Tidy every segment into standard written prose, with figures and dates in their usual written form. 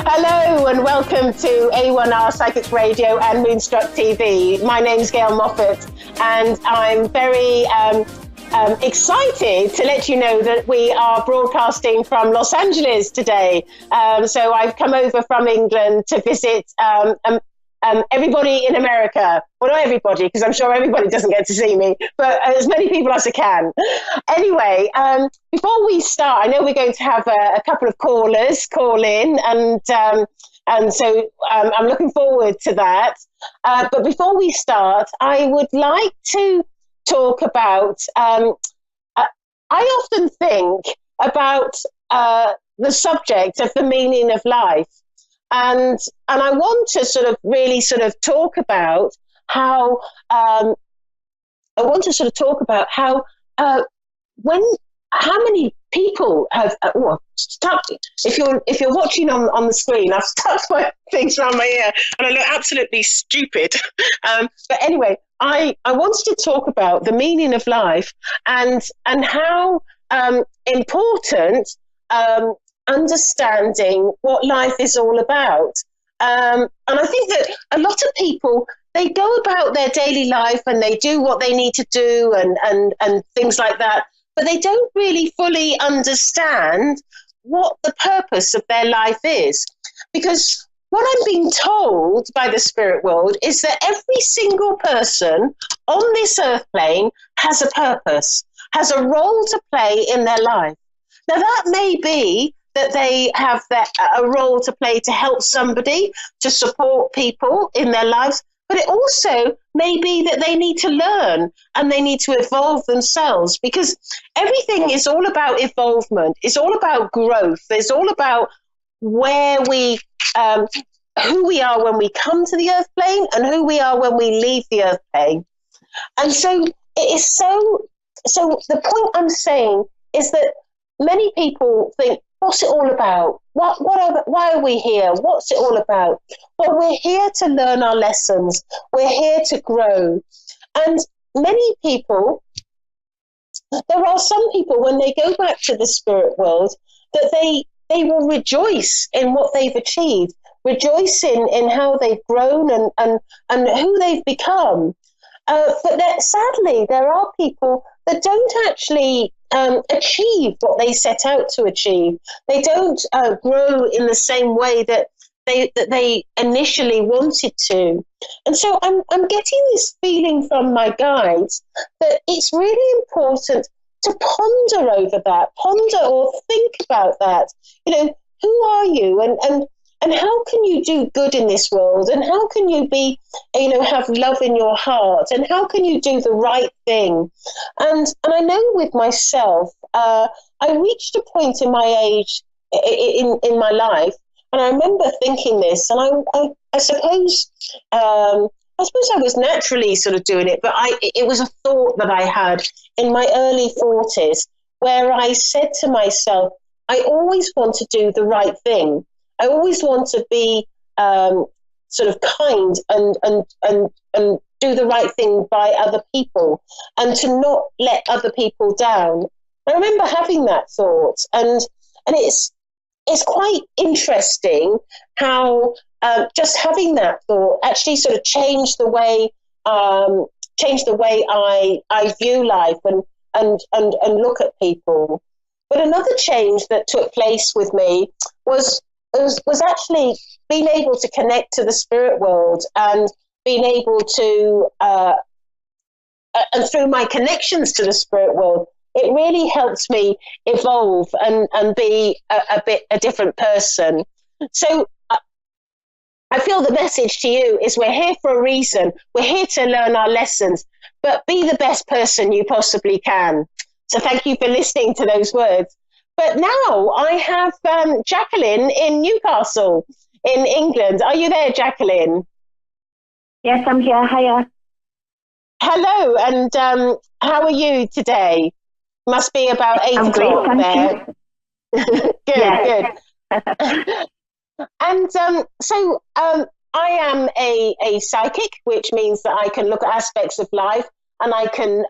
Hello and welcome to A1R Psychic Radio and Moonstruck TV. My name's Gail Moffat and I'm very excited to let you know that we are broadcasting from Los Angeles today. So I've come over from England to visit everybody in America. Well, not everybody, because I'm sure everybody doesn't get to see me, but as many people as I can. Anyway, before we start, I know we're going to have a couple of callers call in, and so I'm looking forward to that. But before we start, I would like to talk about, I often think about the subject of the meaning of life. And I want to really talk about how how many people have if you're watching on the screen, I've stuck my things around my ear and I look absolutely stupid. But anyway, I wanted to talk about the meaning of life and how important understanding what life is all about. And I think that a lot of people, they go about their daily life and they do what they need to do and things like that, but they don't really fully understand what the purpose of their life is. Because what I'm being told by the spirit world is that every single person on this earth plane has a purpose, has a role to play in their life. Now that may be that they have a role to play to help somebody, to support people in their lives, but it also may be that they need to learn and they need to evolve themselves, because everything is all about evolvement. It's all about growth. It's all about where we, who we are when we come to the earth plane and who we are when we leave the earth plane. And so it is so the point I'm saying is that many people think, what's it all about? Why are we here? What's it all about? Well, we're here to learn our lessons. We're here to grow. And many people, there are some people, when they go back to the spirit world, that they will rejoice in what they've achieved, rejoice in how they've grown and who they've become. But sadly, there are people that don't actually achieve what they set out to achieve. They don't grow in the same way that they initially wanted to. And so I'm getting this feeling from my guides that it's really important to ponder over that, ponder or think about that. You know, who are you and how can you do good in this world? And how can you be, have love in your heart? And how can you do the right thing? And I know with myself, I reached a point in my age, in my life, and I remember thinking this, and I suppose I was naturally doing it, but it was a thought that I had in my early 40s, where I said to myself, I always want to do the right thing. I always want to be kind and do the right thing by other people and to not let other people down. I remember having that thought, and it's quite interesting how just having that thought actually changed the way I view life and look at people. But another change that took place with me was actually being able to connect to the spirit world and being able to, and through my connections to the spirit world, it really helps me evolve and be a different person. So I feel the message to you is we're here for a reason. We're here to learn our lessons, but be the best person you possibly can. So thank you for listening to those words. But now I have Jacqueline in Newcastle in England. Are you there, Jacqueline? Yes, I'm here. Hiya. Hello, and how are you today? Must be about 8 o'clock there. Good. And so I am a psychic, which means that I can look at aspects of life, and I can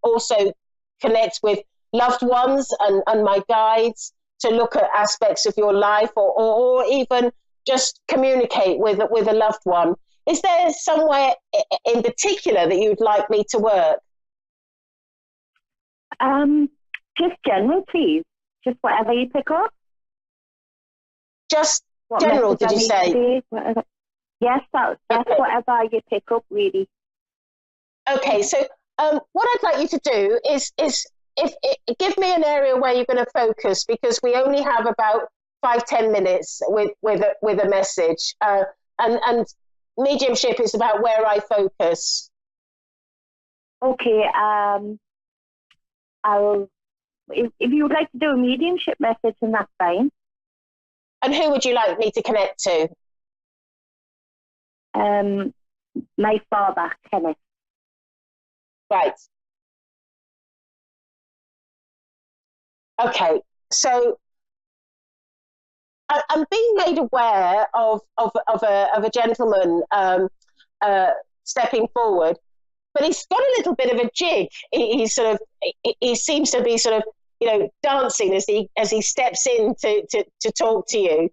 also connect with loved ones and my guides to look at aspects of your life, or even just communicate with a loved one. Is there somewhere in particular that you'd like me to work? Just general, please. Just whatever you pick up. Just general, did you say? Yes, that's Okay. whatever you pick up, really. Okay, so what I'd like you to do is give me an area where you're going to focus, because we only have about 5-10 minutes with a message, and mediumship is about where I focus. Okay. If you would like to do a mediumship message, then that's fine. And who would you like me to connect to? My father, Kenneth. Right. Okay. So I'm being made aware of a gentleman stepping forward, but he's got a little bit of a jig. He seems to be sort of dancing as he steps in to talk to you,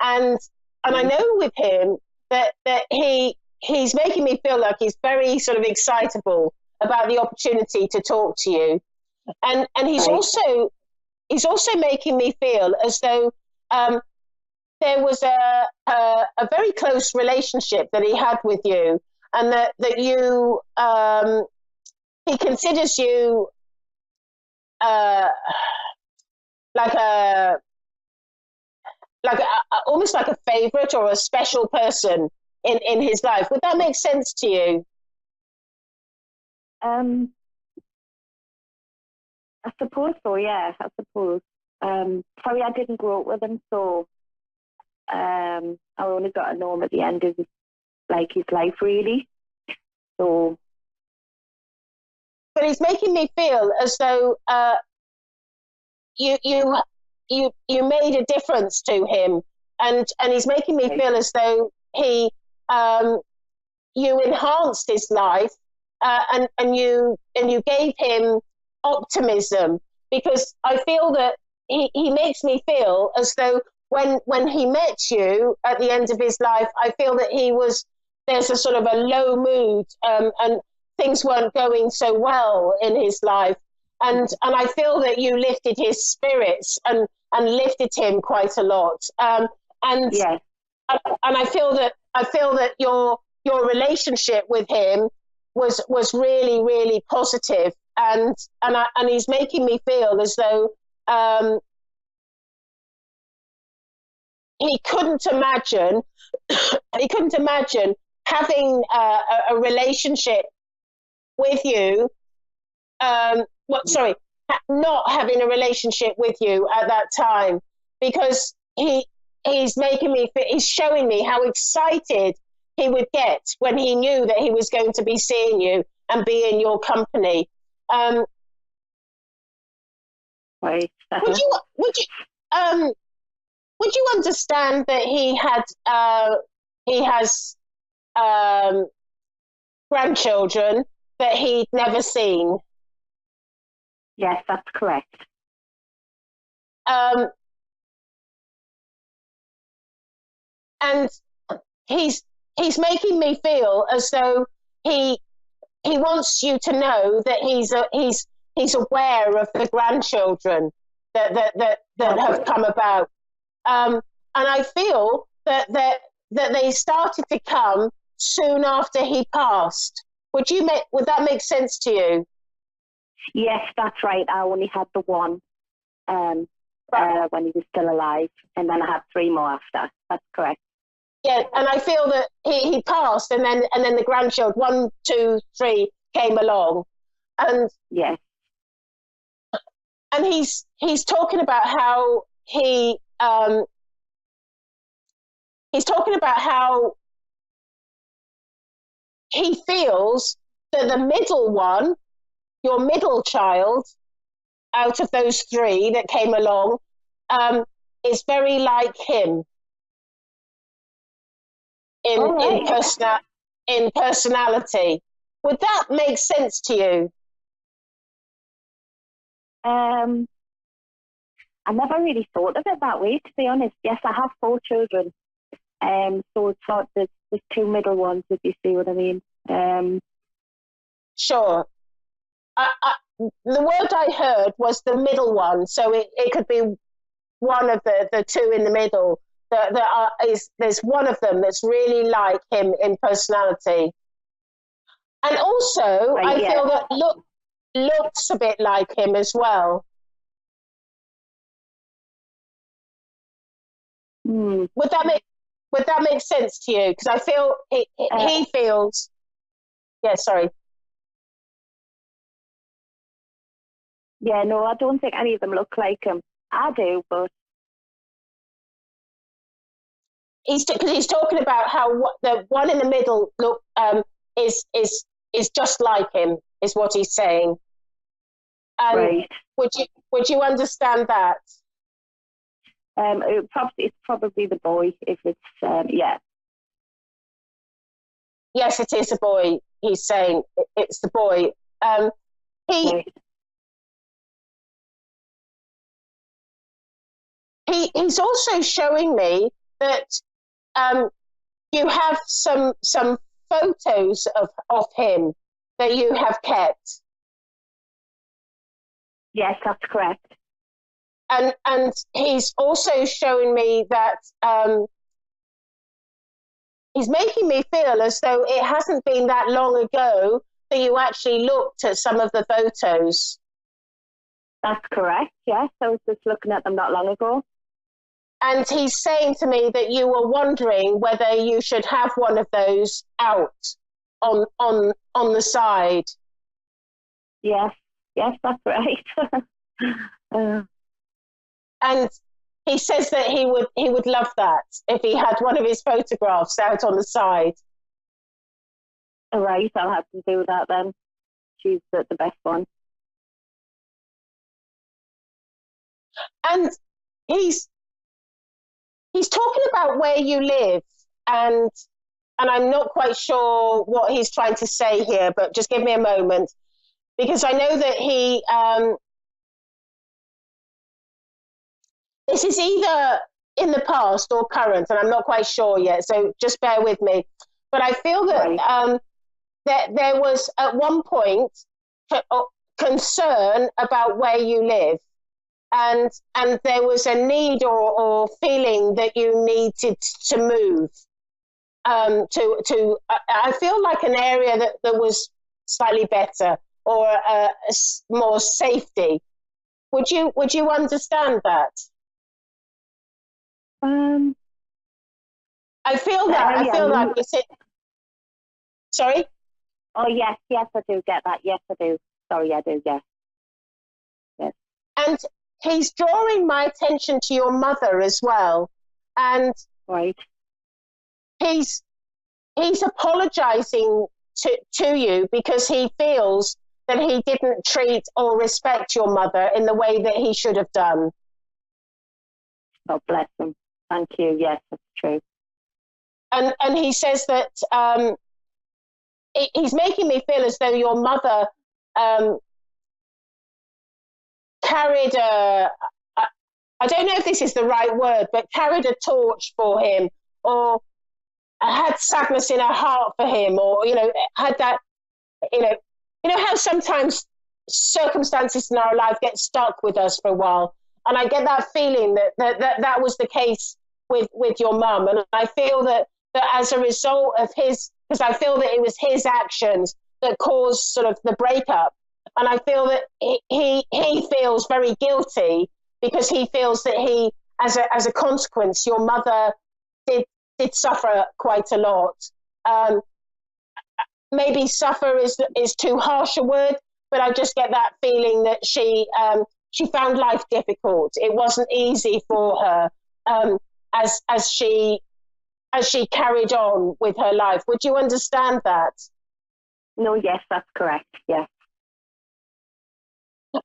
and I know with him that he's making me feel like he's very sort of excitable about the opportunity to talk to you, and he's also making me feel as though there was a very close relationship that he had with you, and that you he considers you like almost like a favorite or a special person in his life. Would that make sense to you? I suppose so, yeah, I suppose. Sorry, I didn't grow up with him, so I only got to know him at the end of his life, really. So, but he's making me feel as though you made a difference to him, and he's making me feel as though he you enhanced his life, and you gave him optimism, because I feel that he makes me feel as though when he met you at the end of his life, I feel that there's a sort of a low mood, and things weren't going so well in his life, and I feel that you lifted his spirits and lifted him quite a lot, and yes. And I feel that your relationship with him was really, really positive, and he's making me feel as though he couldn't imagine having a relationship with you. Not having a relationship with you at that time, because he's showing me how excited he would get when he knew that he was going to be seeing you and be in your company. Right. Would you understand that he has grandchildren that he'd never seen? Yes, that's correct. And he's making me feel as though he wants you to know that he's aware of the grandchildren that have come about, and I feel that they started to come soon after he passed. Would that make sense to you? Yes, that's right. I only had the one when he was still alive, and then I had 3 more after. That's correct. Yeah, and I feel that he passed, and then the grandchildren 1, 2, 3 came along, and yes, and he's talking about how he's talking about how he feels that the middle one, your middle child, out of those 3 that came along, is very like him in personality. Would that make sense to you? I never really thought of it that way, to be honest. Yes, I have 4 children. So it's not there's 2 middle ones, if you see what I mean. Sure. The word I heard was the middle one, so it could be one of the 2 in the middle. There's one of them that's really like him in personality, and also Right, I feel that looks a bit like him as well. Would that make sense to you? Because I feel he feels. Yeah, sorry. Yeah, no, I don't think any of them look like him. I do, but He's talking about how the one in the middle is just like him, is what he's saying. And right. Would you understand that? It's probably the boy, if it's yeah. Yes, it is a boy. He's saying it's the boy. He's also showing me that you have some photos of him that you have kept. Yes, that's correct. And he's also showing me that he's making me feel as though it hasn't been that long ago that you actually looked at some of the photos. That's correct, yes. I was just looking at them not long ago. And he's saying to me that you were wondering whether you should have one of those out on the side. Yes, that's right. And he says that he would love that if he had one of his photographs out on the side. Right, I'll have to do that then. She's the best one. And he's talking about where you live, and I'm not quite sure what he's trying to say here, but just give me a moment, because I know that he this is either in the past or current, and I'm not quite sure yet, so just bear with me. But I feel that that there was at one point concern about where you live, and there was a need or feeling that you needed to move to I feel like an area that was slightly better or more safety. Would you understand that? I feel that you said. Sorry? Oh yes, I do get that. Yes, I do. Sorry, I do. Yes. And he's drawing my attention to your mother as well, and right. He's apologizing to you because he feels that he didn't treat or respect your mother in the way that he should have done. Oh, bless him. Thank you. Yes, that's true. And he says that he's making me feel as though your mother carried I don't know if this is the right word, but carried a torch for him, or had sadness in her heart for him, or had that you know how sometimes circumstances in our life get stuck with us for a while, and I get that feeling that was the case with your mum, and I feel that as a result of his, because I feel that it was his actions that caused sort of the breakup, and I feel that he feels very guilty because he feels that he, as a consequence, your mother did suffer quite a lot. Maybe suffer is too harsh a word, but I just get that feeling that she found life difficult. It wasn't easy for her as she carried on with her life. Would you understand that? No, yes, that's correct. Yes.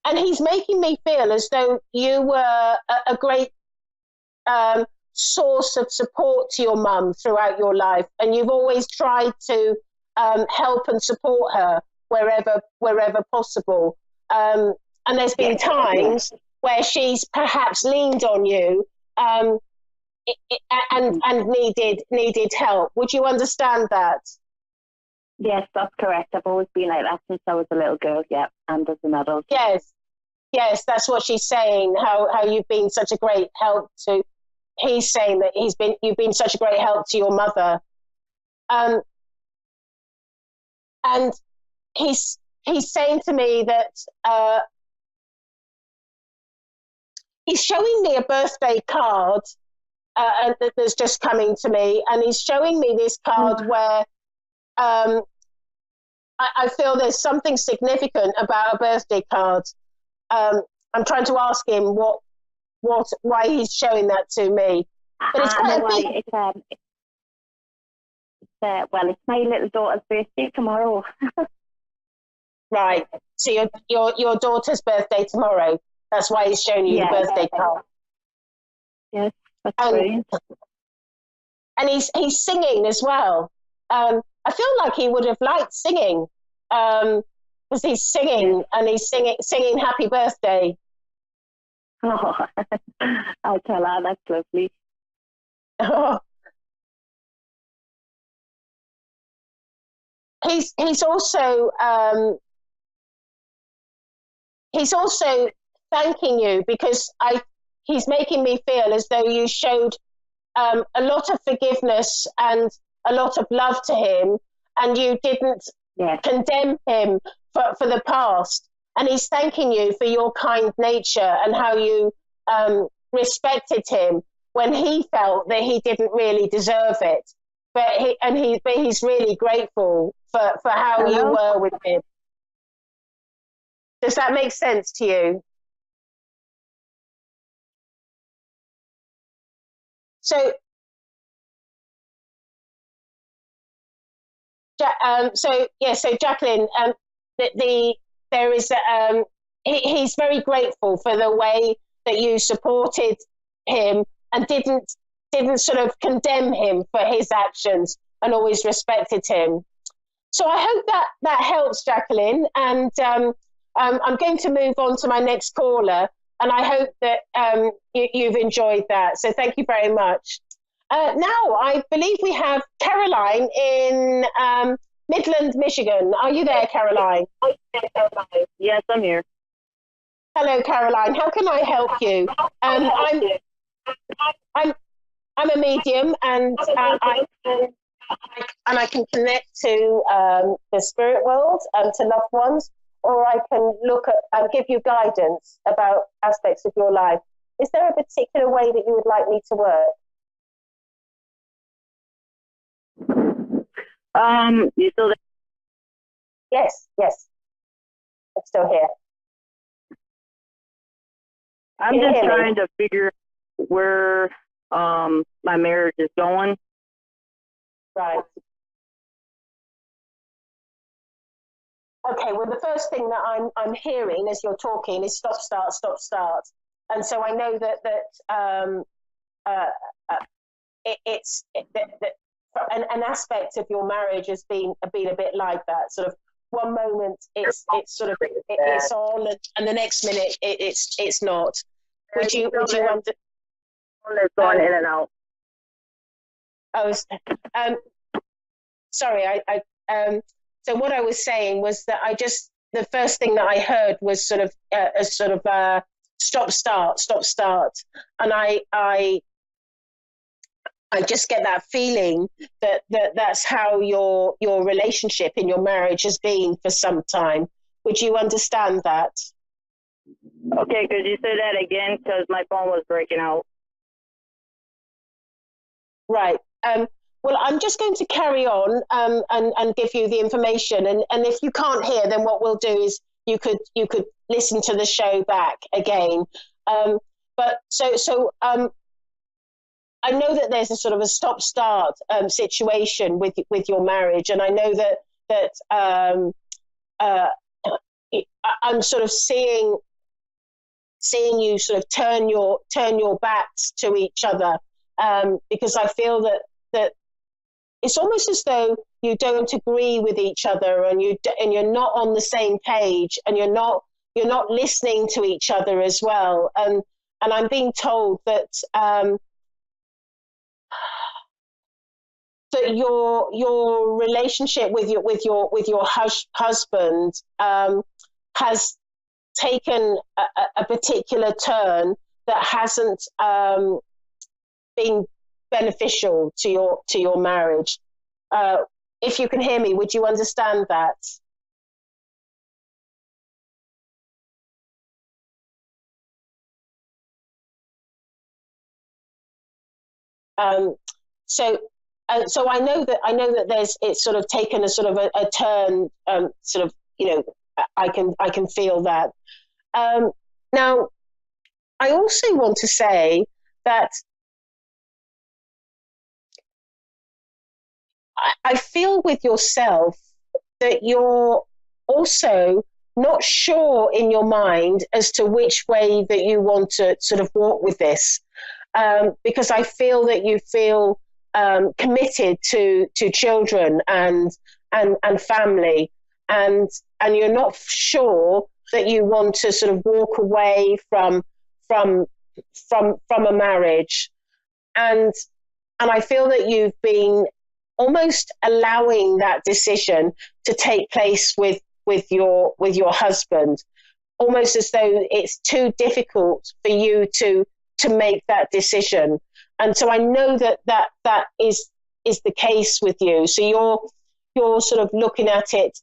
And he's making me feel as though you were a great source of support to your mum throughout your life, and you've always tried to help and support her wherever possible. And there's been times where she's perhaps leaned on you and needed help. Would you understand that? Yes, that's correct. I've always been like that since I was a little girl, yeah, and as an adult. Yes, that's what she's saying, how you've been such a great help to, he's saying that you've been such a great help to your mother. And he's saying to me that he's showing me a birthday card that's just coming to me, and he's showing me this card where I feel there's something significant about a birthday card. I'm trying to ask him why he's showing that to me. But it's quite a big... it's my little daughter's birthday tomorrow. Right. So your daughter's birthday tomorrow. That's why he's showing you the birthday card. Yes, that's brilliant. And he's singing as well. I feel like he would have liked singing because he's singing and he's singing happy birthday. Oh, I'll tell her. That's lovely. Oh. He's also thanking you because he's making me feel as though you showed a lot of forgiveness and a lot of love to him, and you didn't condemn him for the past. And he's thanking you for your kind nature and how you respected him when he felt that he didn't really deserve it. But he's really grateful for how you were with him. Does that make sense to you? So Jacqueline, there is he's very grateful for the way that you supported him and didn't sort of condemn him for his actions and always respected him. So I hope that helps, Jacqueline. And I'm going to move on to my next caller, and I hope that you've enjoyed that. So thank you very much. Now, I believe we have Caroline in Midland, Michigan. Are you there, Caroline? Yes, I'm here. Hello, Caroline. How can I help you? I'm a medium, and I can connect to the spirit world and to loved ones, or I can look at and give you guidance about aspects of your life. Is there a particular way that you would like me to work? You still there? Yes, I'm still here. I'm just trying to figure where my marriage is going. Right. Okay, well, the first thing that I'm hearing as you're talking is stop, start. And so I know that an aspect of your marriage has been a bit like that. Sort of one moment it's sort of it's on, and the next minute it's not. Would you want to? It's going in and out. Sorry, so what I was saying was that the first thing that I heard was sort of stop, start, and I just get that feeling that's how your relationship in your marriage has been for some time. Would you understand that? Okay, could you say that again? Because my phone was breaking out. Right. Well, I'm just going to carry on and give you the information. And if you can't hear, then what we'll do is you could listen to the show back again. But I know that there's a sort of a stop-start situation with your marriage, and I know that I'm sort of seeing you sort of turn your backs to each other, because I feel that it's almost as though you don't agree with each other, and you're not on the same page, and you're not you're not listening to each other as well. And I'm being told that that your relationship with your husband has taken a particular turn that hasn't been beneficial to your marriage. If you can hear me, would you understand that? So I know that it's sort of taken a sort of a turn. Sort of, I can feel that. Now, I also want to say that I feel with yourself that you're also not sure in your mind as to which way that you want to sort of walk with this, because I feel that you feel committed to children and family, and you're not sure that you want to sort of walk away from a marriage, and I feel that you've been almost allowing that decision to take place with your husband, almost as though it's too difficult for you to make that decision. And so I know that is the case with you. So you're sort of looking at it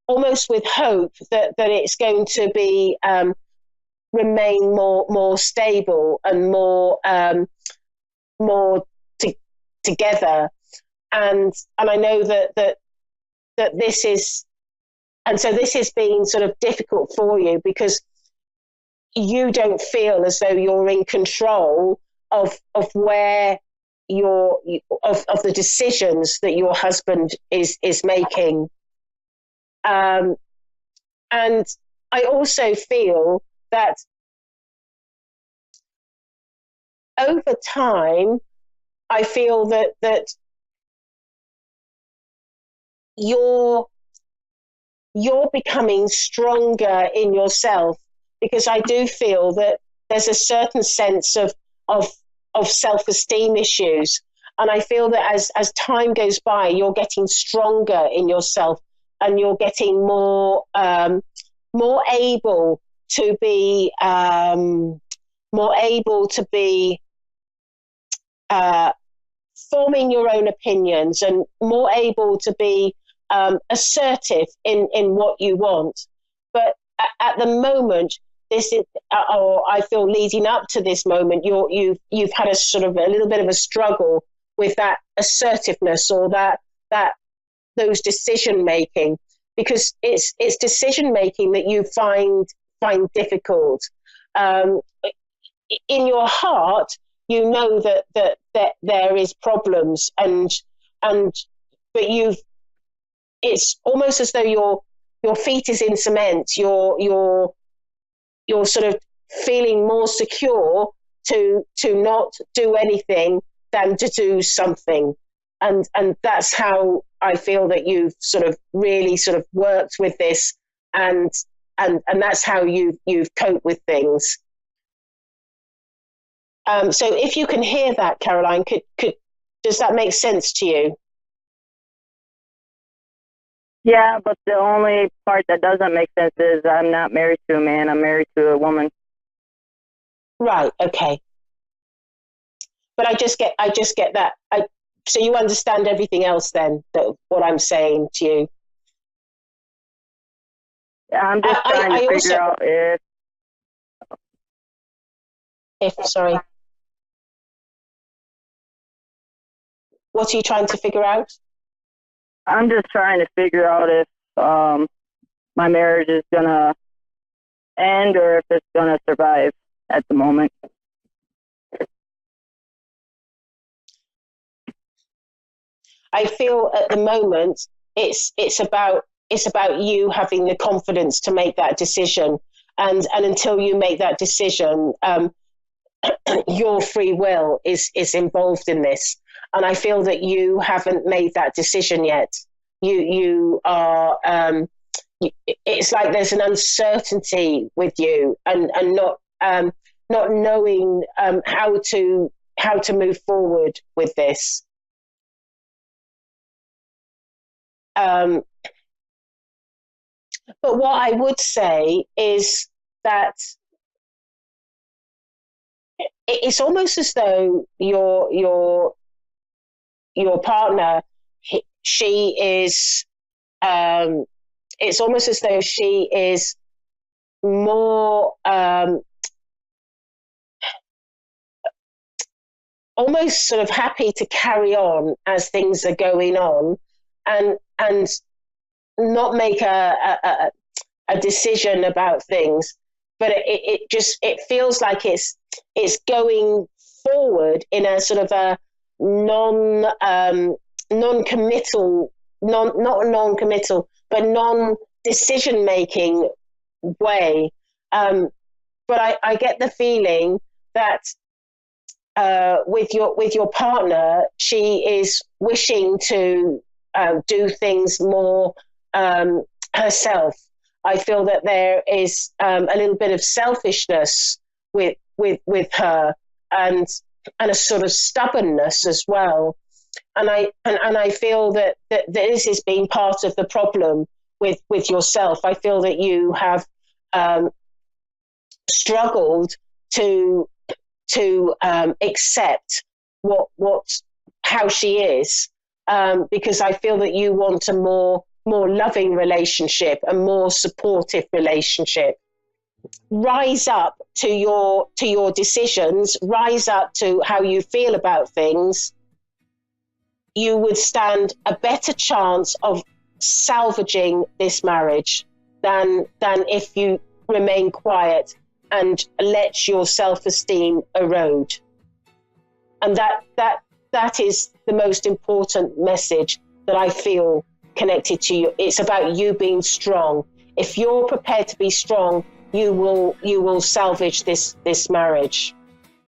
almost with hope that it's going to be remain more stable and more together. And I know that this is, and so this is being sort of difficult for you because you don't feel as though you're in control of where of the decisions that your husband is making. And I also feel that over time, I feel that you're becoming stronger in yourself, because I do feel that there's a certain sense of self-esteem issues, and I feel that as time goes by, you're getting stronger in yourself, and you're getting more able to be forming your own opinions, and more able to be assertive in what you want. But at the moment, this is, or I feel leading up to this moment, you've had a sort of a little bit of a struggle with that assertiveness, or that those decision making, because it's decision making that you find difficult. In your heart, you know that there is problems, but it's almost as though your feet is in cement. You're sort of feeling more secure to not do anything than to do something, and that's how I feel that you've sort of really sort of worked with this, and that's how you've coped with things. So if you can hear that, Caroline, does that make sense to you? Yeah, but the only part that doesn't make sense is I'm not married to a man. I'm married to a woman. Right. Okay. But I just get that. So you understand everything else then, what I'm saying to you? I'm just trying to figure out if sorry. What are you trying to figure out? I'm just trying to figure out if my marriage is going to end or if it's going to survive at the moment. I feel at the moment it's about you having the confidence to make that decision, and until you make that decision, your free will is involved in this. And I feel that you haven't made that decision yet. You are it's like there's an uncertainty with you, and not knowing how to move forward with this. But what I would say is that it's almost as though your partner, she is. It's almost as though she is more almost sort of happy to carry on as things are going on, and not make a decision about things, but it feels like it's going forward in a sort of a non-committal, not non-committal, but non-decision making way. But I get the feeling that with your partner, she is wishing to do things more herself. I feel that there is a little bit of selfishness with her, and a sort of stubbornness as well. And I feel that this has been part of the problem with yourself. I feel that you have struggled to accept how she is, because I feel that you want a more loving relationship, a more supportive relationship. Rise up to your decisions, rise up to how you feel about things. You would stand a better chance of salvaging this marriage than if you remain quiet and let your self-esteem erode. And that is the most important message that I feel connected to you. It's about you being strong. If you're prepared to be strong, you will salvage this marriage.